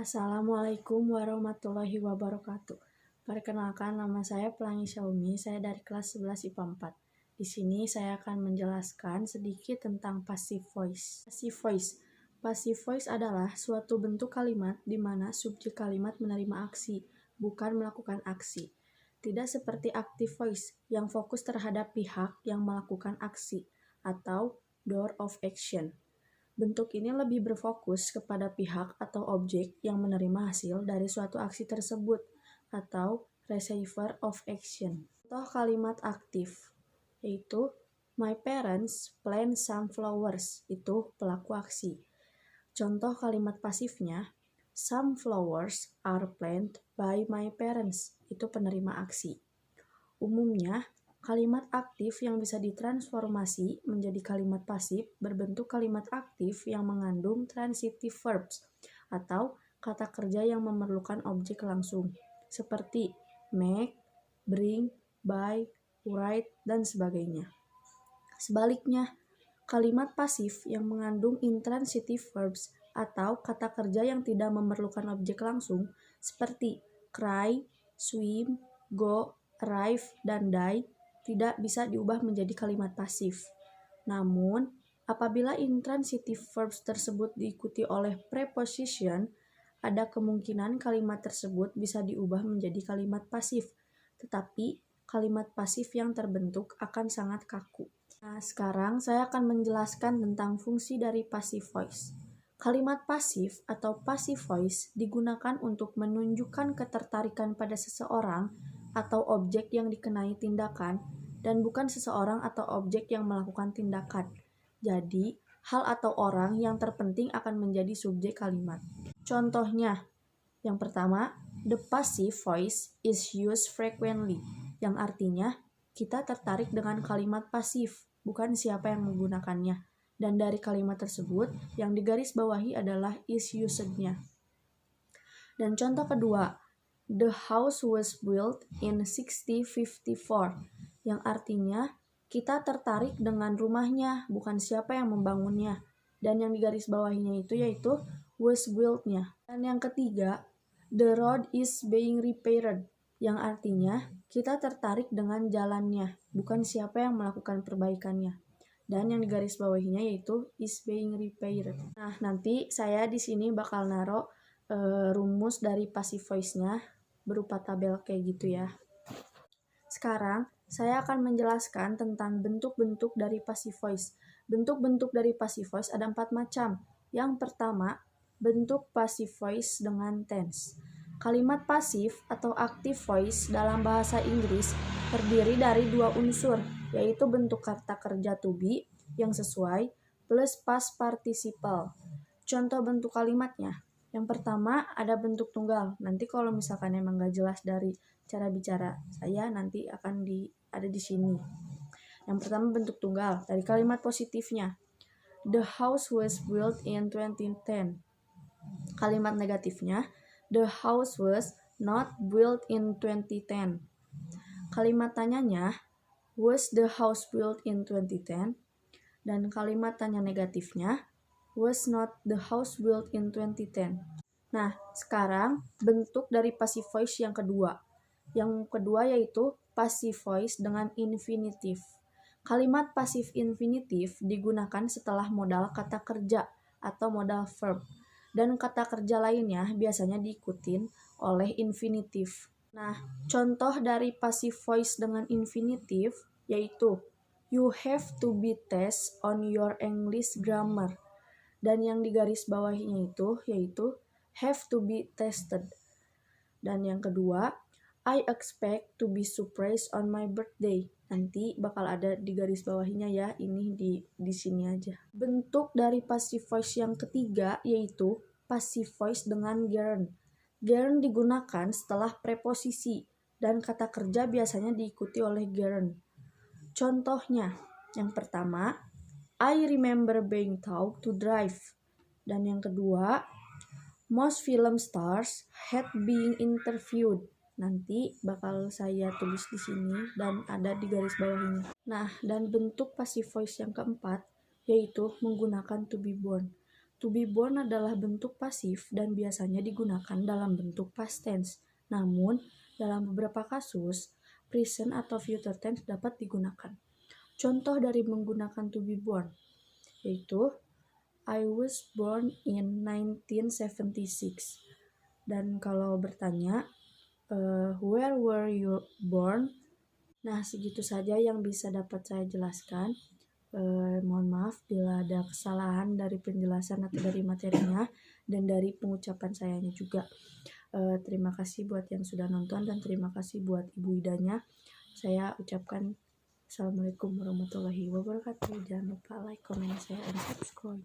Assalamualaikum warahmatullahi wabarakatuh. Perkenalkan, nama saya Pelangi Syaumi, saya dari kelas 11 IPA 4. Di sini saya akan menjelaskan sedikit tentang passive voice. Passive voice adalah suatu bentuk kalimat di mana subjek kalimat menerima aksi, bukan melakukan aksi. Tidak seperti active voice yang fokus terhadap pihak yang melakukan aksi atau door of action. Bentuk ini lebih berfokus kepada pihak atau objek yang menerima hasil dari suatu aksi tersebut atau receiver of action. Contoh kalimat aktif yaitu my parents plant some flowers, itu pelaku aksi. Contoh kalimat pasifnya some flowers are planted by my parents, itu penerima aksi. Umumnya, kalimat aktif yang bisa ditransformasi menjadi kalimat pasif berbentuk kalimat aktif yang mengandung transitive verbs atau kata kerja yang memerlukan objek langsung, seperti make, bring, buy, write, dan sebagainya. Sebaliknya, kalimat pasif yang mengandung intransitive verbs atau kata kerja yang tidak memerlukan objek langsung, seperti cry, swim, go, arrive, dan die, tidak bisa diubah menjadi kalimat pasif. Namun, apabila intransitive verbs tersebut diikuti oleh preposition, ada kemungkinan kalimat tersebut bisa diubah menjadi kalimat pasif, tetapi kalimat pasif yang terbentuk akan sangat kaku. Nah, sekarang saya akan menjelaskan tentang fungsi dari passive voice. Kalimat pasif atau passive voice digunakan untuk menunjukkan ketertarikan pada seseorang atau objek yang dikenai tindakan dan bukan seseorang atau objek yang melakukan tindakan. Jadi, hal atau orang yang terpenting akan menjadi subjek kalimat. Contohnya, yang pertama, the passive voice is used frequently, yang artinya kita tertarik dengan kalimat pasif, bukan siapa yang menggunakannya. Dan dari kalimat tersebut, yang digarisbawahi adalah is used-nya. Dan contoh kedua, the house was built in 1654, yang artinya kita tertarik dengan rumahnya, bukan siapa yang membangunnya. Dan yang digarisbawahinya itu yaitu was built-nya. Dan yang ketiga, the road is being repaired, yang artinya kita tertarik dengan jalannya, bukan siapa yang melakukan perbaikannya. Dan yang digarisbawahinya yaitu is being repaired. Nah, nanti saya di sini bakal naruh rumus dari passive voice-nya berupa tabel kayak gitu ya. Sekarang saya akan menjelaskan tentang bentuk-bentuk dari passive voice. Bentuk-bentuk dari passive voice ada 4 macam. Yang pertama, bentuk passive voice dengan tense. Kalimat pasif atau active voice dalam bahasa Inggris terdiri dari 2 unsur, yaitu bentuk kata kerja to be yang sesuai plus past participle. Contoh bentuk kalimatnya. Yang pertama ada bentuk tunggal. Nanti kalau misalkan emang gak jelas dari cara bicara saya, nanti akan ada di sini. Yang pertama bentuk tunggal. Dari kalimat positifnya, the house was built in 2010. Kalimat negatifnya, the house was not built in 2010. Kalimat tanyanya, was the house built in 2010? Dan kalimat tanya negatifnya, was not the house built in 2010. Nah, sekarang bentuk dari passive voice yang kedua. Yang kedua yaitu passive voice dengan infinitive. Kalimat passive infinitive digunakan setelah modal kata kerja atau modal verb. Dan kata kerja lainnya biasanya diikutin oleh infinitive. Nah, contoh dari passive voice dengan infinitive yaitu you have to be test on your English grammar. Dan yang digarisbawahinya itu yaitu have to be tested. Dan yang kedua, I expect to be surprised on my birthday. Nanti bakal ada di garis bawahinya ya, ini di sini aja. Bentuk dari passive voice yang ketiga yaitu passive voice dengan gerund. Gerund digunakan setelah preposisi dan kata kerja biasanya diikuti oleh gerund. Contohnya, yang pertama, I remember being taught to drive. Dan yang kedua, most film stars had been interviewed. Nanti bakal saya tulis di sini dan ada di garis bawahnya. Nah, dan bentuk passive voice yang keempat yaitu menggunakan to be born. To be born adalah bentuk pasif dan biasanya digunakan dalam bentuk past tense. Namun, dalam beberapa kasus, present atau future tense dapat digunakan. Contoh dari menggunakan to be born, yaitu I was born in 1976. Dan kalau bertanya, where were you born? Nah, segitu saja yang bisa dapat saya jelaskan. Mohon maaf bila ada kesalahan dari penjelasan atau dari materinya dan dari pengucapan sayanya juga. Terima kasih buat yang sudah nonton dan terima kasih buat Ibu Idanya. Saya ucapkan Assalamualaikum warahmatullahi wabarakatuh. Jangan lupa like, comment, share, dan subscribe.